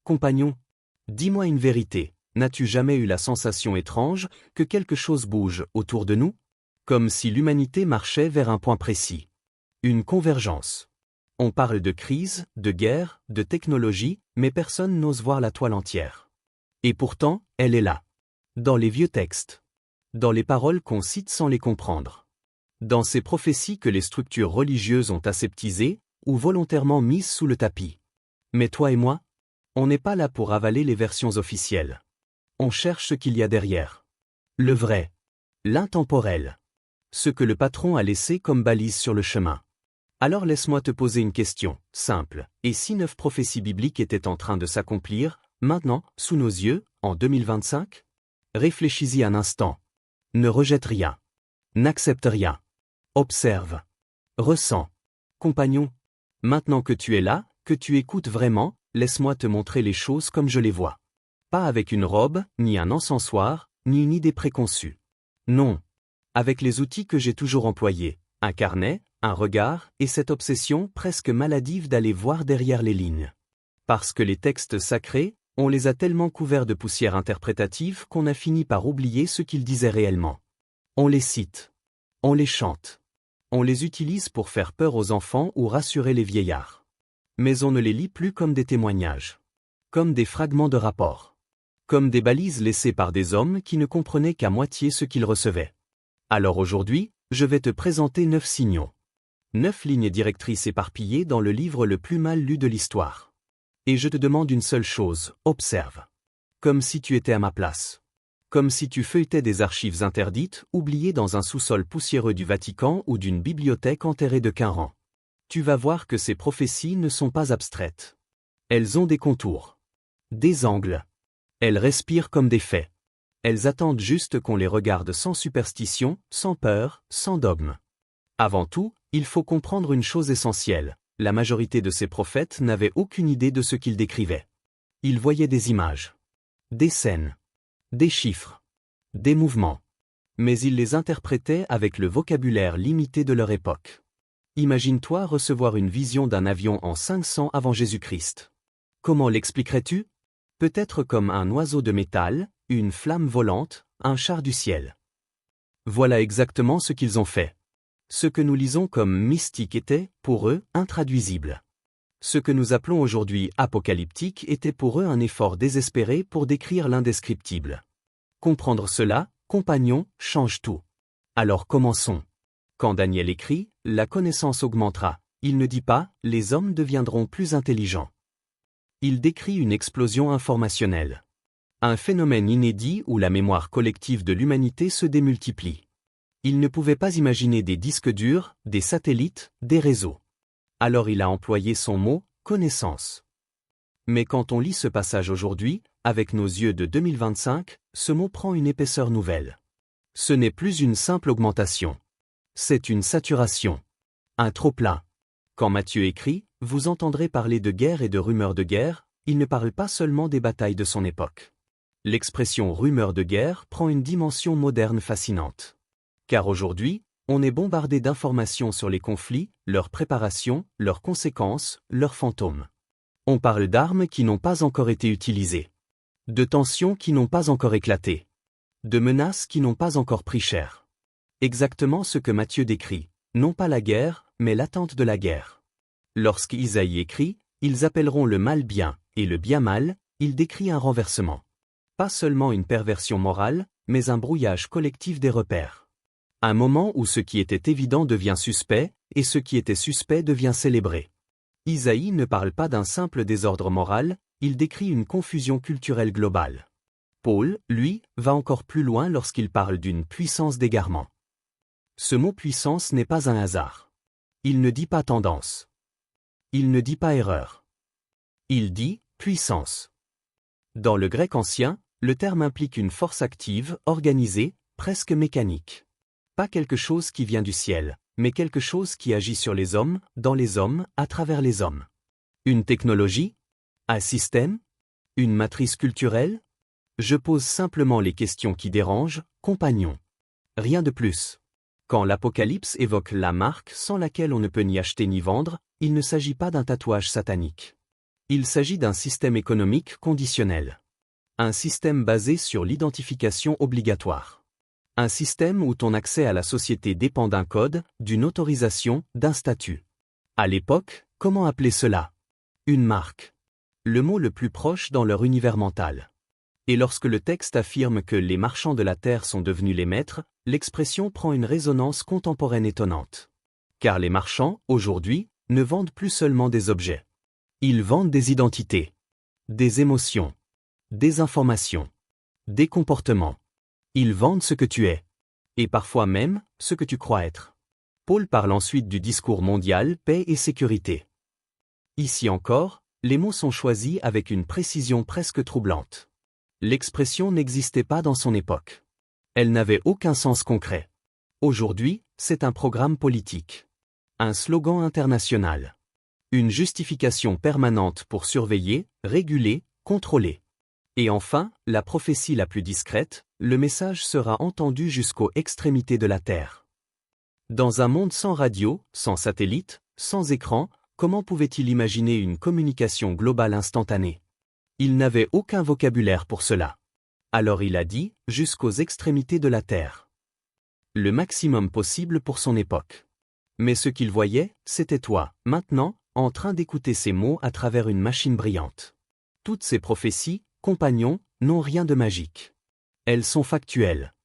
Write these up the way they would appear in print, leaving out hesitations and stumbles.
Compagnon, dis-moi une vérité, n'as-tu jamais eu la sensation étrange que quelque chose bouge autour de nous? Comme si l'humanité marchait vers un point précis. Une convergence. On parle de crise, de guerre, de technologie, mais personne n'ose voir la toile entière. Et pourtant, elle est là. Dans les vieux textes. Dans les paroles qu'on cite sans les comprendre. Dans ces prophéties que les structures religieuses ont aseptisées, ou volontairement mises sous le tapis. Mais toi et moi, on n'est pas là pour avaler les versions officielles. On cherche ce qu'il y a derrière. Le vrai. L'intemporel. Ce que le patron a laissé comme balise sur le chemin. Alors laisse-moi te poser une question, simple. Et si 9 prophéties bibliques étaient en train de s'accomplir, maintenant, sous nos yeux, en 2025? Réfléchis-y un instant. Ne rejette rien. N'accepte rien. Observe. Ressens. Compagnon. Maintenant que tu es là, que tu écoutes vraiment, laisse-moi te montrer les choses comme je les vois. Pas avec une robe, ni un encensoir, ni une idée préconçue. Non. Avec les outils que j'ai toujours employés, un carnet, un regard, et cette obsession presque maladive d'aller voir derrière les lignes. Parce que les textes sacrés, on les a tellement couverts de poussière interprétative qu'on a fini par oublier ce qu'ils disaient réellement. On les cite. On les chante. On les utilise pour faire peur aux enfants ou rassurer les vieillards. Mais on ne les lit plus comme des témoignages. Comme des fragments de rapports. Comme des balises laissées par des hommes qui ne comprenaient qu'à moitié ce qu'ils recevaient. Alors aujourd'hui, je vais te présenter 9 signaux. 9 lignes directrices éparpillées dans le livre le plus mal lu de l'histoire. Et je te demande une seule chose, observe. Comme si tu étais à ma place. Comme si tu feuilletais des archives interdites, oubliées dans un sous-sol poussiéreux du Vatican ou d'une bibliothèque enterrée de Qumran. Tu vas voir que ces prophéties ne sont pas abstraites. Elles ont des contours. Des angles. Elles respirent comme des faits. Elles attendent juste qu'on les regarde sans superstition, sans peur, sans dogme. Avant tout, il faut comprendre une chose essentielle. La majorité de ces prophètes n'avaient aucune idée de ce qu'ils décrivaient. Ils voyaient des images. Des scènes. Des chiffres. Des mouvements. Mais ils les interprétaient avec le vocabulaire limité de leur époque. Imagine-toi recevoir une vision d'un avion en 500 avant Jésus-Christ. Comment l'expliquerais-tu? Peut-être comme un oiseau de métal, une flamme volante, un char du ciel. Voilà exactement ce qu'ils ont fait. Ce que nous lisons comme mystique était, pour eux, intraduisible. Ce que nous appelons aujourd'hui apocalyptique était pour eux un effort désespéré pour décrire l'indescriptible. Comprendre cela, compagnon, change tout. Alors commençons. Quand Daniel écrit, la connaissance augmentera, il ne dit pas, les hommes deviendront plus intelligents. Il décrit une explosion informationnelle. Un phénomène inédit où la mémoire collective de l'humanité se démultiplie. Il ne pouvait pas imaginer des disques durs, des satellites, des réseaux. Alors il a employé son mot, connaissance. Mais quand on lit ce passage aujourd'hui, avec nos yeux de 2025, ce mot prend une épaisseur nouvelle. Ce n'est plus une simple augmentation. C'est une saturation. Un trop-plein. Quand Matthieu écrit, vous entendrez parler de guerre et de rumeurs de guerre, il ne parle pas seulement des batailles de son époque. L'expression rumeur de guerre prend une dimension moderne fascinante. Car aujourd'hui, on est bombardé d'informations sur les conflits, leur préparation, leurs conséquences, leurs fantômes. On parle d'armes qui n'ont pas encore été utilisées. De tensions qui n'ont pas encore éclaté. De menaces qui n'ont pas encore pris cher. Exactement ce que Matthieu décrit, non pas la guerre, mais l'attente de la guerre. Lorsqu'Isaïe écrit, ils appelleront le mal bien, et le bien mal, il décrit un renversement. Pas seulement une perversion morale, mais un brouillage collectif des repères. Un moment où ce qui était évident devient suspect, et ce qui était suspect devient célébré. Isaïe ne parle pas d'un simple désordre moral, il décrit une confusion culturelle globale. Paul, lui, va encore plus loin lorsqu'il parle d'une puissance d'égarement. Ce mot puissance n'est pas un hasard. Il ne dit pas tendance. Il ne dit pas erreur. Il dit puissance. Dans le grec ancien, le terme implique une force active, organisée, presque mécanique. Pas quelque chose qui vient du ciel, mais quelque chose qui agit sur les hommes, dans les hommes, à travers les hommes. Une technologie? Un système? Une matrice culturelle? Je pose simplement les questions qui dérangent, compagnon. Rien de plus. Quand l'Apocalypse évoque la marque sans laquelle on ne peut ni acheter ni vendre, il ne s'agit pas d'un tatouage satanique. Il s'agit d'un système économique conditionnel. Un système basé sur l'identification obligatoire. Un système où ton accès à la société dépend d'un code, d'une autorisation, d'un statut. À l'époque, comment appeler cela? Une marque. Le mot le plus proche dans leur univers mental. Et lorsque le texte affirme que les marchands de la terre sont devenus les maîtres, l'expression prend une résonance contemporaine étonnante. Car les marchands, aujourd'hui, ne vendent plus seulement des objets. Ils vendent des identités, des émotions, des informations, des comportements. Ils vendent ce que tu es. Et parfois même, ce que tu crois être. Paul parle ensuite du discours mondial, paix et sécurité. Ici encore, les mots sont choisis avec une précision presque troublante. L'expression n'existait pas dans son époque. Elle n'avait aucun sens concret. Aujourd'hui, c'est un programme politique. Un slogan international. Une justification permanente pour surveiller, réguler, contrôler. Et enfin, la prophétie la plus discrète, le message sera entendu jusqu'aux extrémités de la Terre. Dans un monde sans radio, sans satellite, sans écran, comment pouvait-il imaginer une communication globale instantanée? Il n'avait aucun vocabulaire pour cela. Alors il a dit, jusqu'aux extrémités de la Terre. Le maximum possible pour son époque. Mais ce qu'il voyait, c'était toi, maintenant, en train d'écouter ces mots à travers une machine brillante. Toutes ces prophéties, compagnons, n'ont rien de magique. Elles sont factuelles.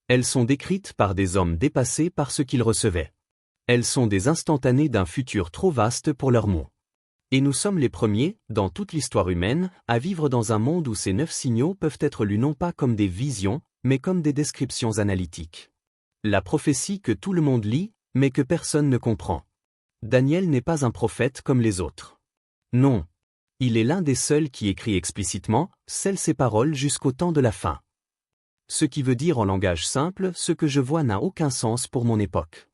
Elles sont décrites par des hommes dépassés par ce qu'ils recevaient. Elles sont des instantanés d'un futur trop vaste pour leurs mots. Et nous sommes les premiers, dans toute l'histoire humaine, à vivre dans un monde où ces 9 signaux peuvent être lus non pas comme des visions, mais comme des descriptions analytiques. La prophétie que tout le monde lit, mais que personne ne comprend. Daniel n'est pas un prophète comme les autres. Non. Il est l'un des seuls qui écrit explicitement, scelle ses paroles jusqu'au temps de la fin. Ce qui veut dire en langage simple, ce que je vois n'a aucun sens pour mon époque.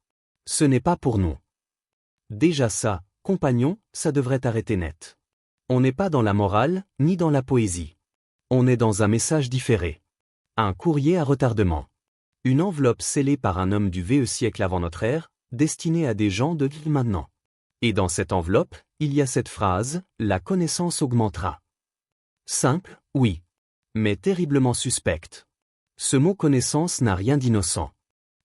Ce n'est pas pour nous. Déjà ça, compagnons, ça devrait arrêter net. On n'est pas dans la morale, ni dans la poésie. On est dans un message différé. Un courrier à retardement. Une enveloppe scellée par un homme du VE siècle avant notre ère, destinée à des gens de maintenant. Et dans cette enveloppe, il y a cette phrase, la connaissance augmentera. Simple, oui. Mais terriblement suspecte. Ce mot connaissance n'a rien d'innocent.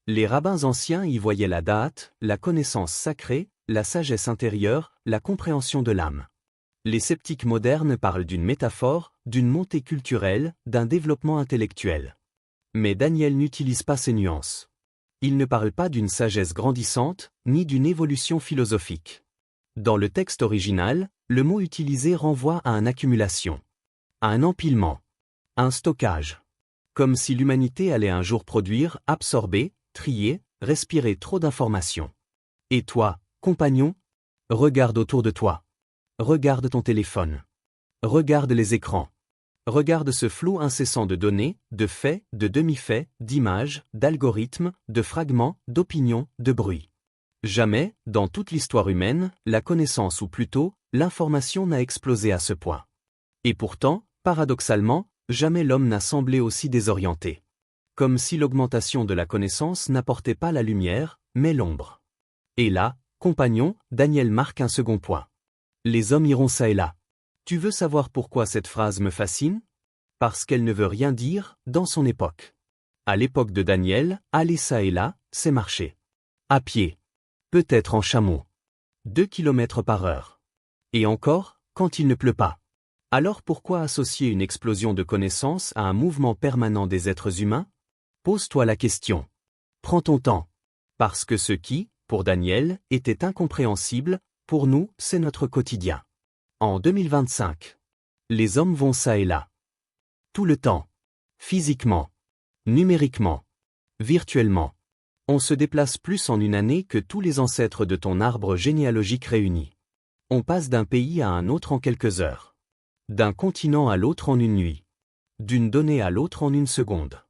Les rabbins anciens y voyaient la da'at, la connaissance sacrée, la sagesse intérieure, la compréhension de l'âme. Les sceptiques modernes parlent d'une métaphore, d'une montée culturelle, d'un développement intellectuel. Mais Daniel n'utilise pas ces nuances. Il ne parle pas d'une sagesse grandissante, ni d'une évolution philosophique. Dans le texte original, le mot utilisé renvoie à une accumulation, à un empilement, à un stockage. Comme si l'humanité allait un jour produire, absorber, trier, respirer trop d'informations. Et toi, compagnon, regarde autour de toi. Regarde ton téléphone. Regarde les écrans. Regarde ce flot incessant de données, de faits, de demi-faits, d'images, d'algorithmes, de fragments, d'opinions, de bruits. Jamais, dans toute l'histoire humaine, la connaissance ou plutôt, l'information n'a explosé à ce point. Et pourtant, paradoxalement, jamais l'homme n'a semblé aussi désorienté. Comme si l'augmentation de la connaissance n'apportait pas la lumière, mais l'ombre. Et là, compagnon, Daniel marque un second point. Les hommes iront ça et là. Tu veux savoir pourquoi cette phrase me fascine? Parce qu'elle ne veut rien dire, dans son époque. À l'époque de Daniel, aller ça et là, c'est marcher. À pied. Peut-être en chameau. 2 km par heure. Et encore, quand il ne pleut pas. Alors pourquoi associer une explosion de connaissances à un mouvement permanent des êtres humains? Pose-toi la question. Prends ton temps. Parce que ce qui, pour Daniel, était incompréhensible, pour nous, c'est notre quotidien. En 2025. Les hommes vont ça et là. Tout le temps. Physiquement. Numériquement. Virtuellement. On se déplace plus en une année que tous les ancêtres de ton arbre généalogique réunis. On passe d'un pays à un autre en quelques heures. D'un continent à l'autre en une nuit. D'une donnée à l'autre en une seconde.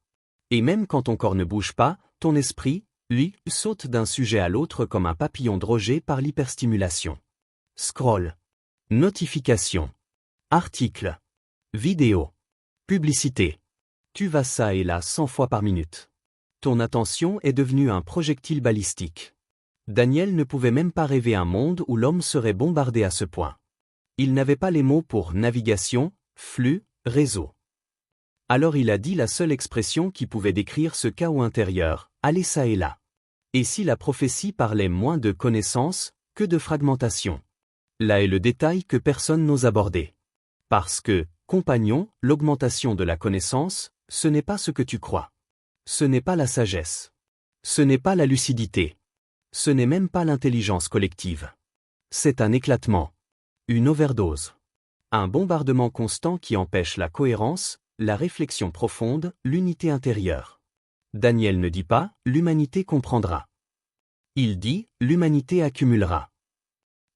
Et même quand ton corps ne bouge pas, ton esprit, lui, saute d'un sujet à l'autre comme un papillon drogé par l'hyperstimulation. Scroll. Notification. Article. Vidéo. Publicité. Tu vas ça et là 100 fois par minute. Ton attention est devenue un projectile balistique. Daniel ne pouvait même pas rêver un monde où l'homme serait bombardé à ce point. Il n'avait pas les mots pour navigation, flux, réseau. Alors il a dit la seule expression qui pouvait décrire ce chaos intérieur, aller ça et là. Et si la prophétie parlait moins de connaissance que de fragmentation? Là est le détail que personne n'ose aborder. Parce que, compagnon, l'augmentation de la connaissance, ce n'est pas ce que tu crois. Ce n'est pas la sagesse. Ce n'est pas la lucidité. Ce n'est même pas l'intelligence collective. C'est un éclatement. Une overdose. Un bombardement constant qui empêche la cohérence, la réflexion profonde, l'unité intérieure. Daniel ne dit pas « l'humanité comprendra ». Il dit « l'humanité accumulera ».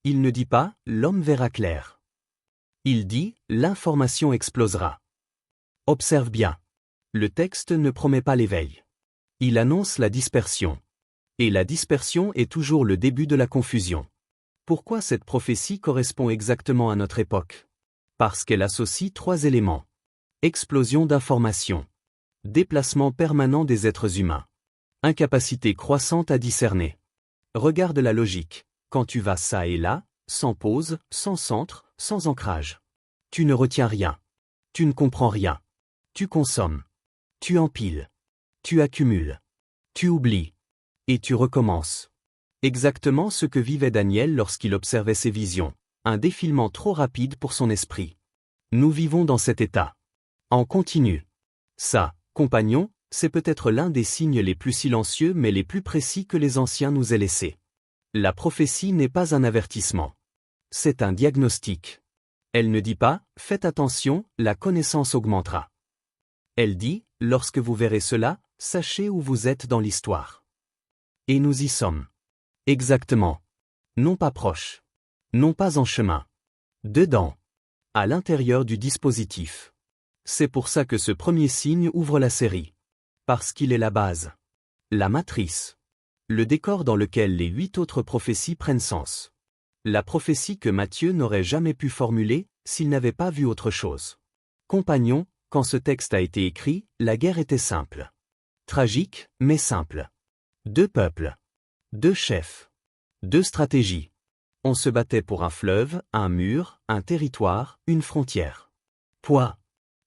Il ne dit pas « l'homme verra clair ». Il dit « l'information explosera ». Observe bien. Le texte ne promet pas l'éveil. Il annonce la dispersion. Et la dispersion est toujours le début de la confusion. Pourquoi cette prophétie correspond exactement à notre époque? Parce qu'elle associe 3 éléments. Explosion d'informations. Déplacement permanent des êtres humains. Incapacité croissante à discerner. Regarde la logique. Quand tu vas ça et là, sans pause, sans centre, sans ancrage. Tu ne retiens rien. Tu ne comprends rien. Tu consommes. Tu empiles. Tu accumules. Tu oublies. Et tu recommences. Exactement ce que vivait Daniel lorsqu'il observait ses visions. Un défilement trop rapide pour son esprit. Nous vivons dans cet état. En continu. Ça, compagnon, c'est peut-être l'un des signes les plus silencieux mais les plus précis que les anciens nous aient laissés. La prophétie n'est pas un avertissement. C'est un diagnostic. Elle ne dit pas « faites attention, la connaissance augmentera ». Elle dit « lorsque vous verrez cela, sachez où vous êtes dans l'histoire ». Et nous y sommes. Exactement. Non pas proche. Non pas en chemin. Dedans. À l'intérieur du dispositif. C'est pour ça que ce premier signe ouvre la série. Parce qu'il est la base. La matrice. Le décor dans lequel les 8 autres prophéties prennent sens. La prophétie que Matthieu n'aurait jamais pu formuler s'il n'avait pas vu autre chose. Compagnon, quand ce texte a été écrit, la guerre était simple. Tragique, mais simple. 2 peuples. 2 chefs. 2 stratégies. On se battait pour un fleuve, un mur, un territoire, une frontière. Poids.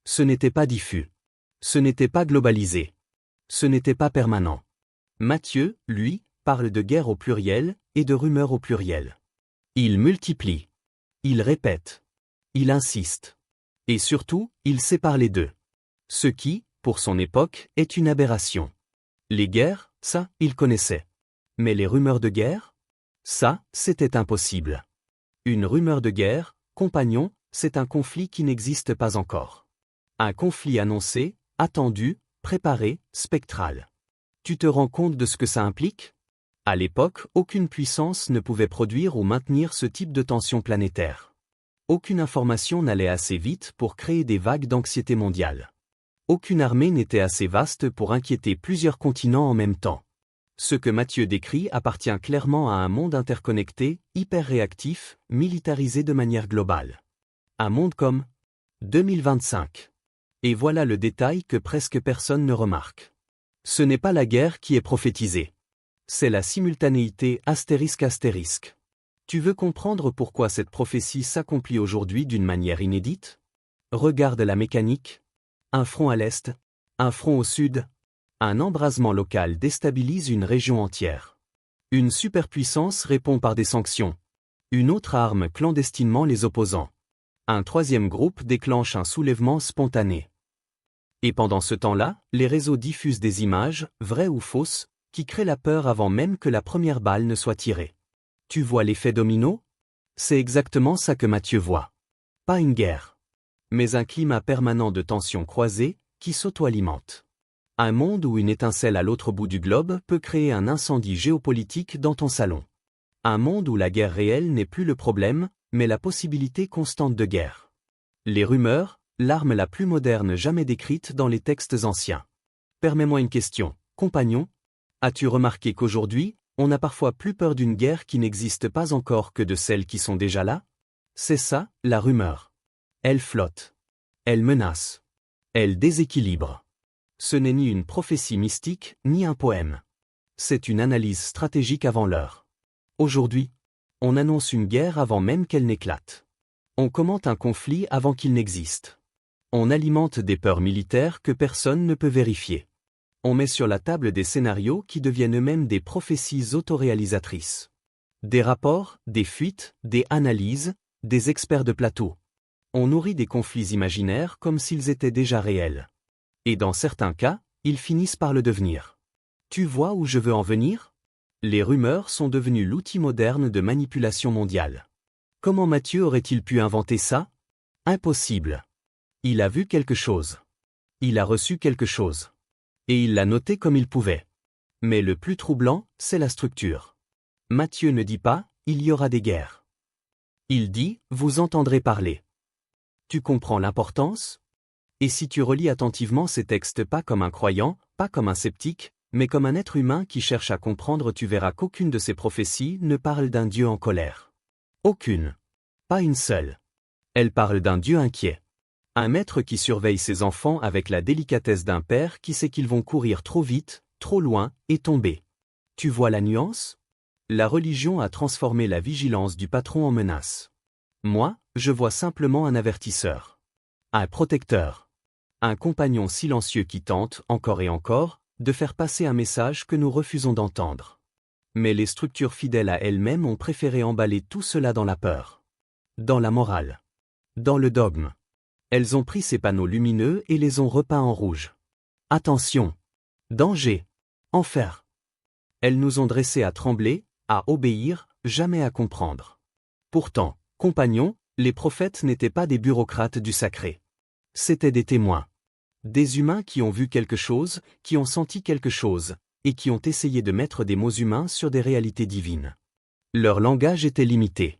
Ce n'était pas diffus. Ce n'était pas globalisé. Ce n'était pas permanent. Matthieu, lui, parle de guerre au pluriel et de rumeurs au pluriel. Il multiplie. Il répète. Il insiste. Et surtout, il sépare les deux. Ce qui, pour son époque, est une aberration. Les guerres, ça, il connaissait. Mais les rumeurs de guerre? Ça, c'était impossible. Une rumeur de guerre, compagnon, c'est un conflit qui n'existe pas encore. Un conflit annoncé, attendu, préparé, spectral. Tu te rends compte de ce que ça implique? À l'époque, aucune puissance ne pouvait produire ou maintenir ce type de tension planétaire. Aucune information n'allait assez vite pour créer des vagues d'anxiété mondiale. Aucune armée n'était assez vaste pour inquiéter plusieurs continents en même temps. Ce que Matthieu décrit appartient clairement à un monde interconnecté, hyper réactif, militarisé de manière globale. Un monde comme 2025. Et voilà le détail que presque personne ne remarque. Ce n'est pas la guerre qui est prophétisée. C'est la simultanéité ***. Tu veux comprendre pourquoi cette prophétie s'accomplit aujourd'hui d'une manière inédite? Regarde la mécanique. Un front à l'est, un front au sud. Un embrasement local déstabilise une région entière. Une superpuissance répond par des sanctions. Une autre arme clandestinement les opposants. Un troisième groupe déclenche un soulèvement spontané. Et pendant ce temps-là, les réseaux diffusent des images, vraies ou fausses, qui créent la peur avant même que la première balle ne soit tirée. Tu vois l'effet domino? C'est exactement ça que Matthieu voit. Pas une guerre. Mais un climat permanent de tensions croisées, qui s'auto-alimente. Un monde où une étincelle à l'autre bout du globe peut créer un incendie géopolitique dans ton salon. Un monde où la guerre réelle n'est plus le problème, mais la possibilité constante de guerre. Les rumeurs, l'arme la plus moderne jamais décrite dans les textes anciens. Permets-moi une question, compagnon. As-tu remarqué qu'aujourd'hui, on a parfois plus peur d'une guerre qui n'existe pas encore que de celles qui sont déjà là? C'est ça, la rumeur. Elle flotte. Elle menace. Elle déséquilibre. Ce n'est ni une prophétie mystique, ni un poème. C'est une analyse stratégique avant l'heure. Aujourd'hui, on annonce une guerre avant même qu'elle n'éclate. On commente un conflit avant qu'il n'existe. On alimente des peurs militaires que personne ne peut vérifier. On met sur la table des scénarios qui deviennent eux-mêmes des prophéties autoréalisatrices. Des rapports, des fuites, des analyses, des experts de plateau. On nourrit des conflits imaginaires comme s'ils étaient déjà réels. Et dans certains cas, ils finissent par le devenir. Tu vois où je veux en venir? Les rumeurs sont devenues l'outil moderne de manipulation mondiale. Comment Matthieu aurait-il pu inventer ça? Impossible. Il a vu quelque chose. Il a reçu quelque chose. Et il l'a noté comme il pouvait. Mais le plus troublant, c'est la structure. Matthieu ne dit pas « il y aura des guerres ». Il dit « vous entendrez parler ». Tu comprends l'importance? Et si tu relis attentivement ces textes pas comme un croyant, pas comme un sceptique, mais comme un être humain qui cherche à comprendre, tu verras qu'aucune de ces prophéties ne parle d'un Dieu en colère. Aucune. Pas une seule. Elle parle d'un Dieu inquiet. Un maître qui surveille ses enfants avec la délicatesse d'un père qui sait qu'ils vont courir trop vite, trop loin, et tomber. Tu vois la nuance? La religion a transformé la vigilance du patron en menace. Moi, je vois simplement un avertisseur. Un protecteur. Un compagnon silencieux qui tente, encore et encore, de faire passer un message que nous refusons d'entendre. Mais les structures fidèles à elles-mêmes ont préféré emballer tout cela dans la peur. Dans la morale. Dans le dogme. Elles ont pris ces panneaux lumineux et les ont repeints en rouge. Attention! Danger! Enfer! Elles nous ont dressés à trembler, à obéir, jamais à comprendre. Pourtant, compagnons, les prophètes n'étaient pas des bureaucrates du sacré. C'étaient des témoins. Des humains qui ont vu quelque chose, qui ont senti quelque chose, et qui ont essayé de mettre des mots humains sur des réalités divines. Leur langage était limité.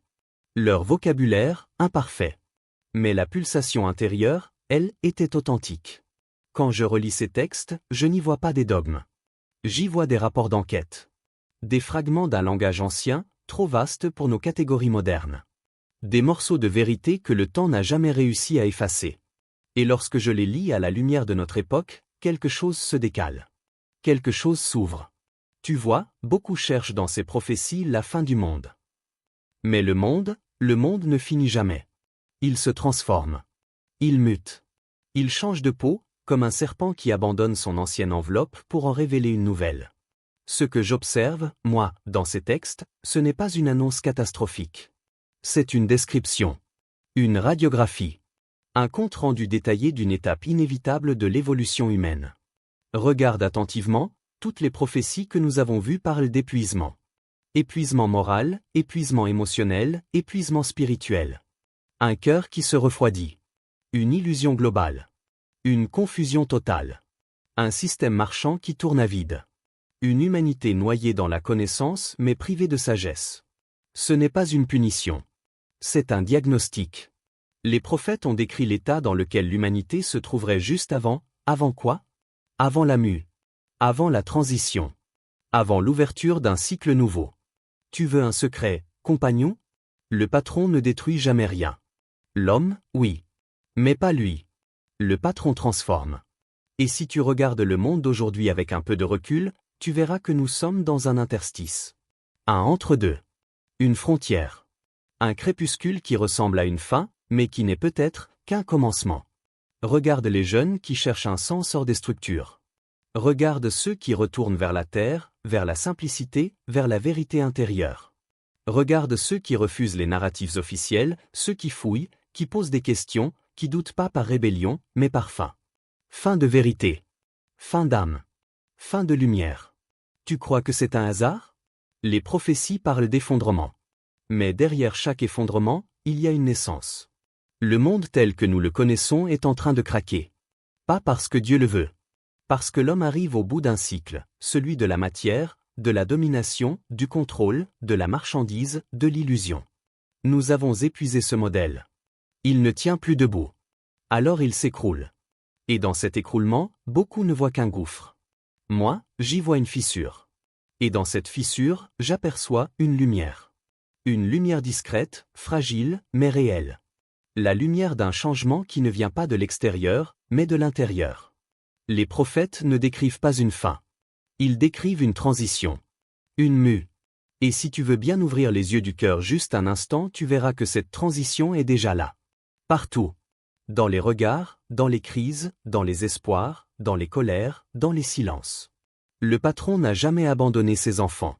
Leur vocabulaire, imparfait. Mais la pulsation intérieure, elle, était authentique. Quand je relis ces textes, je n'y vois pas des dogmes. J'y vois des rapports d'enquête. Des fragments d'un langage ancien, trop vaste pour nos catégories modernes. Des morceaux de vérité que le temps n'a jamais réussi à effacer. Et lorsque je les lis à la lumière de notre époque, quelque chose se décale. Quelque chose s'ouvre. Tu vois, beaucoup cherchent dans ces prophéties la fin du monde. Mais le monde ne finit jamais. Il se transforme. Il mute. Il change de peau, comme un serpent qui abandonne son ancienne enveloppe pour en révéler une nouvelle. Ce que j'observe, moi, dans ces textes, ce n'est pas une annonce catastrophique. C'est une description. Une radiographie. Un compte-rendu détaillé d'une étape inévitable de l'évolution humaine. Regarde attentivement, toutes les prophéties que nous avons vues parlent d'épuisement. Épuisement moral, épuisement émotionnel, épuisement spirituel. Un cœur qui se refroidit. Une illusion globale. Une confusion totale. Un système marchand qui tourne à vide. Une humanité noyée dans la connaissance mais privée de sagesse. Ce n'est pas une punition. C'est un diagnostic. Les prophètes ont décrit l'état dans lequel l'humanité se trouverait juste avant quoi? Avant la mue. Avant la transition. Avant l'ouverture d'un cycle nouveau. Tu veux un secret, compagnon? Le patron ne détruit jamais rien. L'homme, oui. Mais pas lui. Le patron transforme. Et si tu regardes le monde d'aujourd'hui avec un peu de recul, tu verras que nous sommes dans un interstice. Un entre-deux. Une frontière. Un crépuscule qui ressemble à une fin, mais qui n'est peut-être qu'un commencement. Regarde les jeunes qui cherchent un sens hors des structures. Regarde ceux qui retournent vers la terre, vers la simplicité, vers la vérité intérieure. Regarde ceux qui refusent les narratifs officiels, ceux qui fouillent, qui posent des questions, qui doutent pas par rébellion, mais par faim. Faim de vérité. Faim d'âme. Faim de lumière. Tu crois que c'est un hasard? Les prophéties parlent d'effondrement. Mais derrière chaque effondrement, il y a une naissance. Le monde tel que nous le connaissons est en train de craquer. Pas parce que Dieu le veut. Parce que l'homme arrive au bout d'un cycle, celui de la matière, de la domination, du contrôle, de la marchandise, de l'illusion. Nous avons épuisé ce modèle. Il ne tient plus debout. Alors il s'écroule. Et dans cet écroulement, beaucoup ne voient qu'un gouffre. Moi, j'y vois une fissure. Et dans cette fissure, j'aperçois une lumière. Une lumière discrète, fragile, mais réelle. La lumière d'un changement qui ne vient pas de l'extérieur, mais de l'intérieur. Les prophètes ne décrivent pas une fin. Ils décrivent une transition. Une mue. Et si tu veux bien ouvrir les yeux du cœur juste un instant, tu verras que cette transition est déjà là. Partout. Dans les regards, dans les crises, dans les espoirs, dans les colères, dans les silences. Le patron n'a jamais abandonné ses enfants.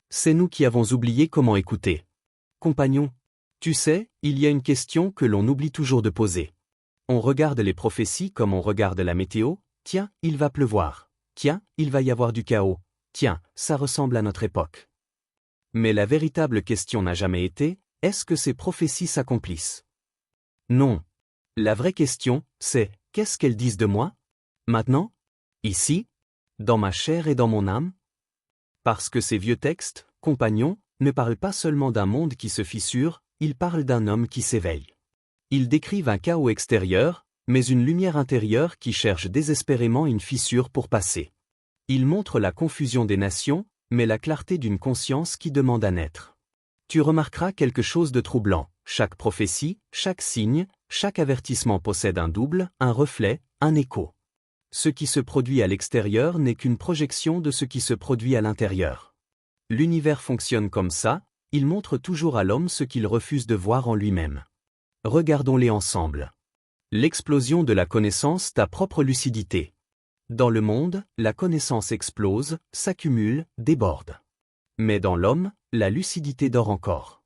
C'est nous qui avons oublié comment écouter. Compagnon, tu sais, il y a une question que l'on oublie toujours de poser. On regarde les prophéties comme on regarde la météo. Tiens, il va pleuvoir. Tiens, il va y avoir du chaos. Tiens, ça ressemble à notre époque. Mais la véritable question n'a jamais été, est-ce que ces prophéties s'accomplissent? Non. La vraie question, c'est, qu'est-ce qu'elles disent de moi? Maintenant? Ici? Dans ma chair et dans mon âme? Parce que ces vieux textes, compagnons, ne parlent pas seulement d'un monde qui se fissure, ils parlent d'un homme qui s'éveille. Ils décrivent un chaos extérieur, mais une lumière intérieure qui cherche désespérément une fissure pour passer. Ils montrent la confusion des nations, mais la clarté d'une conscience qui demande à naître. Tu remarqueras quelque chose de troublant. Chaque prophétie, chaque signe, chaque avertissement possède un double, un reflet, un écho. Ce qui se produit à l'extérieur n'est qu'une projection de ce qui se produit à l'intérieur. L'univers fonctionne comme ça, il montre toujours à l'homme ce qu'il refuse de voir en lui-même. Regardons-les ensemble. L'explosion de la connaissance, ta propre lucidité. Dans le monde, la connaissance explose, s'accumule, déborde. Mais dans l'homme, la lucidité dort encore.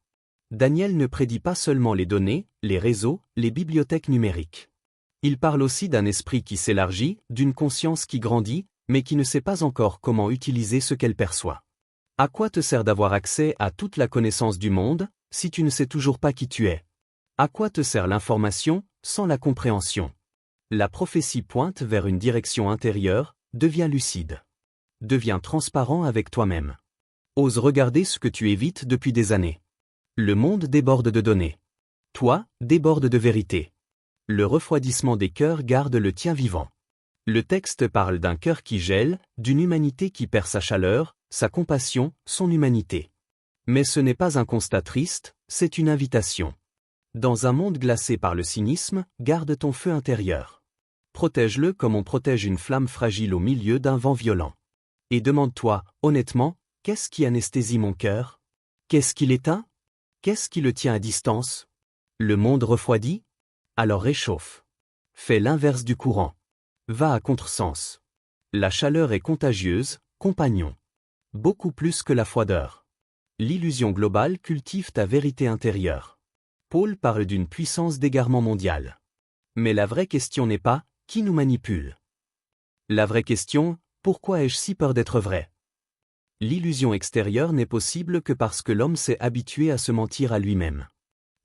Daniel ne prédit pas seulement les données, les réseaux, les bibliothèques numériques. Il parle aussi d'un esprit qui s'élargit, d'une conscience qui grandit, mais qui ne sait pas encore comment utiliser ce qu'elle perçoit. À quoi te sert d'avoir accès à toute la connaissance du monde, si tu ne sais toujours pas qui tu es? À quoi te sert l'information, sans la compréhension? La prophétie pointe vers une direction intérieure, deviens lucide. Deviens transparent avec toi-même. Ose regarder ce que tu évites depuis des années. Le monde déborde de données. Toi, déborde de vérité. Le refroidissement des cœurs garde le tien vivant. Le texte parle d'un cœur qui gèle, d'une humanité qui perd sa chaleur, sa compassion, son humanité. Mais ce n'est pas un constat triste, c'est une invitation. Dans un monde glacé par le cynisme, garde ton feu intérieur. Protège-le comme on protège une flamme fragile au milieu d'un vent violent. Et demande-toi, honnêtement, qu'est-ce qui anesthésie mon cœur? Qu'est-ce qui l'éteint? Qu'est-ce qui le tient à distance? Le monde refroidit? Alors réchauffe. Fais l'inverse du courant. Va à contresens. La chaleur est contagieuse, compagnon. Beaucoup plus que la froideur. L'illusion globale cultive ta vérité intérieure. Paul parle d'une puissance d'égarement mondial. Mais la vraie question n'est pas, qui nous manipule? La vraie question, pourquoi ai-je si peur d'être vrai? L'illusion extérieure n'est possible que parce que l'homme s'est habitué à se mentir à lui-même.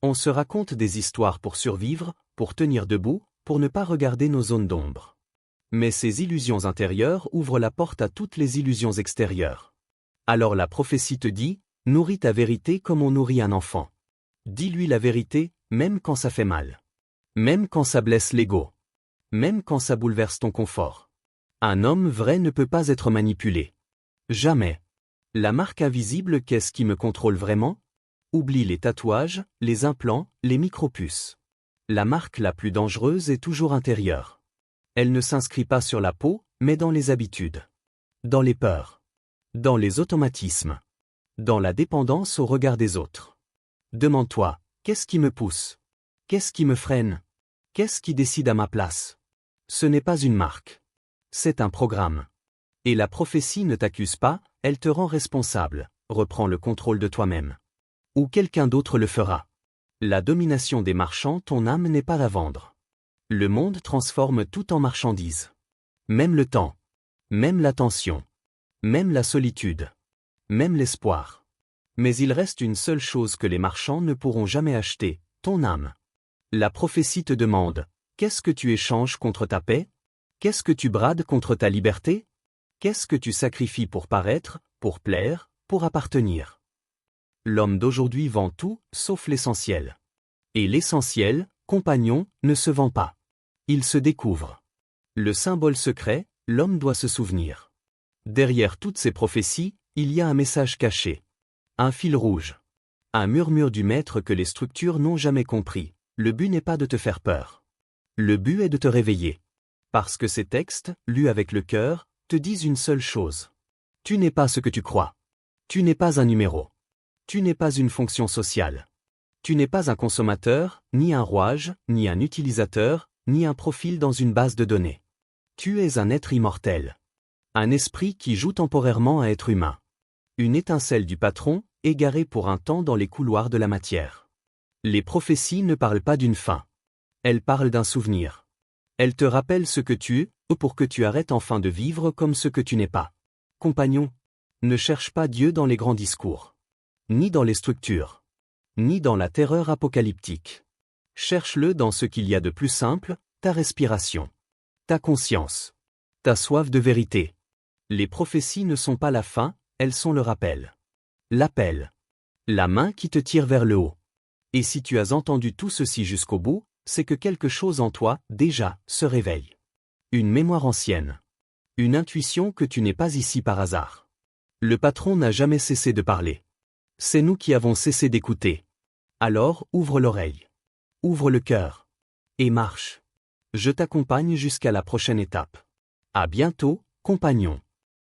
On se raconte des histoires pour survivre, pour tenir debout, pour ne pas regarder nos zones d'ombre. Mais ces illusions intérieures ouvrent la porte à toutes les illusions extérieures. Alors la prophétie te dit, nourris ta vérité comme on nourrit un enfant. Dis-lui la vérité, même quand ça fait mal. Même quand ça blesse l'ego. Même quand ça bouleverse ton confort. Un homme vrai ne peut pas être manipulé. Jamais. La marque invisible, qu'est-ce qui me contrôle vraiment? Oublie les tatouages, les implants, les micropuces. La marque la plus dangereuse est toujours intérieure. Elle ne s'inscrit pas sur la peau, mais dans les habitudes. Dans les peurs. Dans les automatismes. Dans la dépendance au regard des autres. Demande-toi, qu'est-ce qui me pousse? Qu'est-ce qui me freine? Qu'est-ce qui décide à ma place? Ce n'est pas une marque. C'est un programme. Et la prophétie ne t'accuse pas, elle te rend responsable, reprends le contrôle de toi-même. Ou quelqu'un d'autre le fera. La domination des marchands, ton âme n'est pas à vendre. Le monde transforme tout en marchandise. Même le temps. Même l'attention. Même la solitude. Même l'espoir. Mais il reste une seule chose que les marchands ne pourront jamais acheter, ton âme. La prophétie te demande, qu'est-ce que tu échanges contre ta paix? Qu'est-ce que tu brades contre ta liberté? Qu'est-ce que tu sacrifies pour paraître, pour plaire, pour appartenir? L'homme d'aujourd'hui vend tout, sauf l'essentiel. Et l'essentiel, compagnon, ne se vend pas. Il se découvre. Le symbole secret, l'homme doit se souvenir. Derrière toutes ces prophéties, il y a un message caché. Un fil rouge. Un murmure du maître que les structures n'ont jamais compris. Le but n'est pas de te faire peur. Le but est de te réveiller. Parce que ces textes, lus avec le cœur, te disent une seule chose. Tu n'es pas ce que tu crois. Tu n'es pas un numéro. Tu n'es pas une fonction sociale. Tu n'es pas un consommateur, ni un rouage, ni un utilisateur, ni un profil dans une base de données. Tu es un être immortel. Un esprit qui joue temporairement à être humain. Une étincelle du patron, égarée pour un temps dans les couloirs de la matière. Les prophéties ne parlent pas d'une fin. Elles parlent d'un souvenir. Elles te rappellent ce que tu es, pour que tu arrêtes enfin de vivre comme ce que tu n'es pas. Compagnon, ne cherche pas Dieu dans les grands discours. Ni dans les structures. Ni dans la terreur apocalyptique. Cherche-le dans ce qu'il y a de plus simple, ta respiration. Ta conscience. Ta soif de vérité. Les prophéties ne sont pas la fin, elles sont le rappel. L'appel. La main qui te tire vers le haut. Et si tu as entendu tout ceci jusqu'au bout, c'est que quelque chose en toi, déjà, se réveille. Une mémoire ancienne. Une intuition que tu n'es pas ici par hasard. Le patron n'a jamais cessé de parler. C'est nous qui avons cessé d'écouter. Alors, ouvre l'oreille. Ouvre le cœur. Et marche. Je t'accompagne jusqu'à la prochaine étape. À bientôt, compagnon.